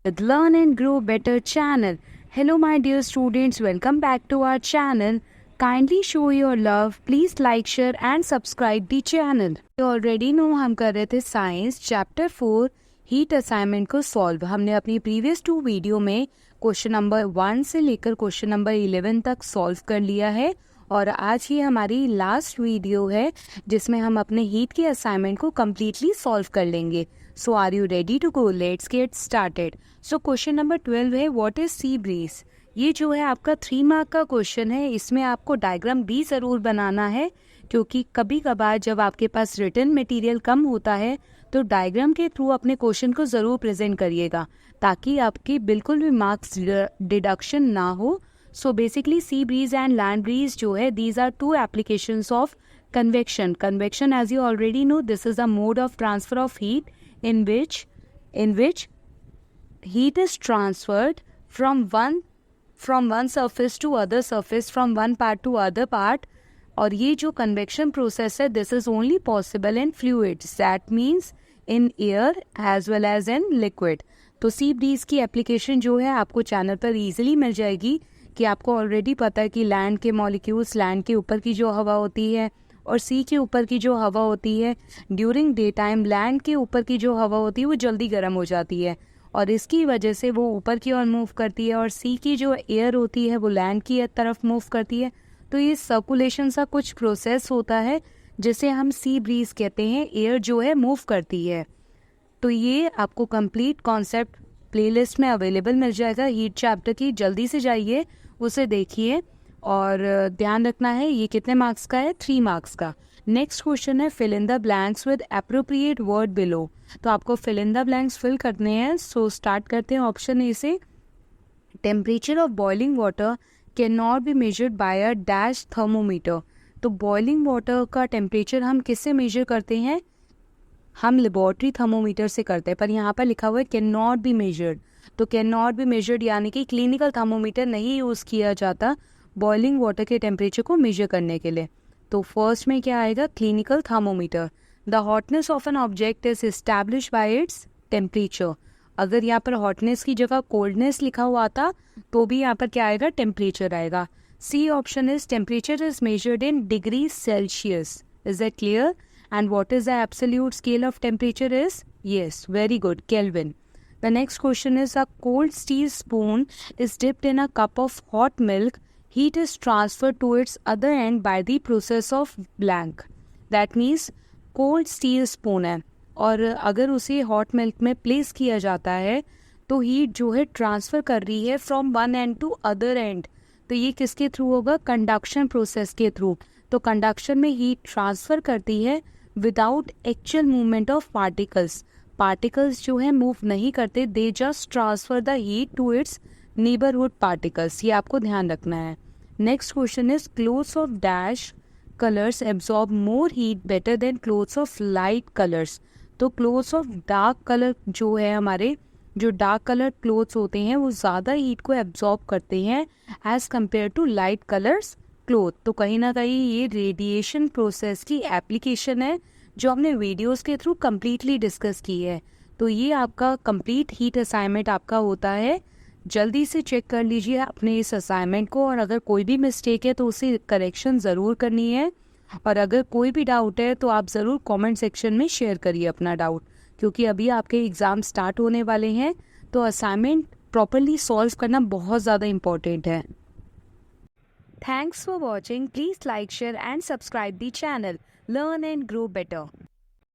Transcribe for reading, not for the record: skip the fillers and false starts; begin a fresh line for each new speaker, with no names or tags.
With Learn and Grow Better channel. Hello my dear students, welcome back to our channel. Kindly show your love, please like, share and subscribe the channel. You already know हम कर रहे थे science chapter 4 heat assignment को solve. हमने अपनी previous 2 video में question number 1 से लेकर क्वेश्चन नंबर 11 तक सॉल्व कर लिया है और आज ही हमारी लास्ट वीडियो है जिसमें हम अपने हीट के असाइनमेंट को कम्प्लीटली सॉल्व कर लेंगे। So are you ready to go? Let's get started. So question number 12 है व्हाट इज सी ब्रीज। ये जो है आपका 3 मार्क का क्वेश्चन है। इसमें आपको डायग्राम भी ज़रूर बनाना है क्योंकि कभी कभार जब आपके पास रिटन मटेरियल कम होता है तो डायग्राम के थ्रू अपने क्वेश्चन को ज़रूर प्रेजेंट करिएगा ताकि आपकी बिल्कुल भी मार्क्स डिडक्शन ना हो। So basically sea breeze and land breeze जो है these are 2 applications of convection. Convection as you already know this is a mode of transfer of heat in which heat is transferred from one surface to other surface, from one part to other part. और ये जो convection process है this is only possible in fluids, that means in air as well as in liquid. तो sea bridge की application जो है आपको channel पर इजीली मिल जाएगी कि आपको ऑलरेडी पता है कि लैंड के मॉलिक्यूल्स, लैंड के ऊपर की जो हवा होती है और सी के ऊपर की जो हवा होती है ड्यूरिंग डे टाइम, लैंड के ऊपर की जो हवा होती है वो जल्दी गर्म हो जाती है और इसकी वजह से वो ऊपर की ओर मूव करती है और सी की जो एयर होती है वो लैंड की तरफ मूव करती है। तो ये सर्कुलेशन सा कुछ प्रोसेस होता है जिसे हम सी ब्रीज कहते हैं, एयर जो है मूव करती है। तो ये आपको कंप्लीट कॉन्सेप्ट प्लेलिस्ट में अवेलेबल मिल जाएगा हीट चैप्टर की, जल्दी से जाइए उसे देखिए और ध्यान रखना है ये कितने मार्क्स का है, 3 मार्क्स का। नेक्स्ट क्वेश्चन है fill in the blanks with appropriate word below. तो आपको fill in the blanks fill करने हैं। सो स्टार्ट करते हैं ऑप्शन ए से। Temperature of boiling water can not be measured by a dash thermometer. तो boiling water का temperature हम किससे मेजर करते हैं? हम लेबोरेटरी थर्मोमीटर से करते हैं, पर यहाँ पर लिखा हुआ है कैन नॉट बी मेजर्ड। तो कैन नॉट बी मेजर्ड यानी कि क्लिनिकल थर्मोमीटर नहीं यूज़ किया जाता बॉइलिंग वाटर के टेम्परेचर को मेजर करने के लिए। तो फर्स्ट में क्या आएगा? Clinical thermometer. The hotness of an object is establish bye its temperature. अगर यहाँ पर हॉटनेस की जगह कोल्डनेस लिखा हुआ था तो भी यहाँ पर क्या आएगा? टेम्परेचर आएगा। C option is temperature is measured in degree Celsius. Is that clear? And what is the absolute scale of temperature is? Yes, very good, Kelvin. The next question is a cold steel spoon is dipped in a cup of hot milk. Heat is transferred to its other end by the process of blank. That means cold steel spoon है और अगर उसे hot milk में place किया जाता है तो heat जो है ट्रांसफ़र कर रही है from one end to other end. तो ये किसके थ्रू होगा? कंडक्शन प्रोसेस के थ्रू। तो कंडक्शन में heat ट्रांसफ़र करती है without actual movement of particles. Particles जो है मूव नहीं करते, they just transfer the heat to its neighbourhood particles. ये आपको ध्यान रखना है। Next question is clothes of dash colours absorb more heat better than clothes of light colours. तो क्लोथ्स ऑफ डार्क कलर जो है, हमारे जो डार्क कलर क्लोथ्स होते हैं वो ज़्यादा हीट को एब्जॉर्ब करते हैं as compare to light colours cloth. तो कहीं ना कहीं ये रेडिएशन प्रोसेस की एप्लीकेशन है जो हमने वीडियोस के थ्रू कम्प्लीटली डिस्कस की है। तो ये आपका कंप्लीट हीट असाइनमेंट आपका होता है। जल्दी से चेक कर लीजिए अपने इस असाइनमेंट को और अगर कोई भी मिस्टेक है तो उसे करेक्शन ज़रूर करनी है और अगर कोई भी डाउट है तो आप ज़रूर कमेंट सेक्शन में शेयर करिए अपना डाउट, क्योंकि अभी आपके एग्ज़ाम स्टार्ट होने वाले हैं तो असाइनमेंट प्रॉपरली सॉल्व करना बहुत ज़्यादा इम्पॉर्टेंट है। Thanks for watching. Please like, share and subscribe the channel learn and grow better.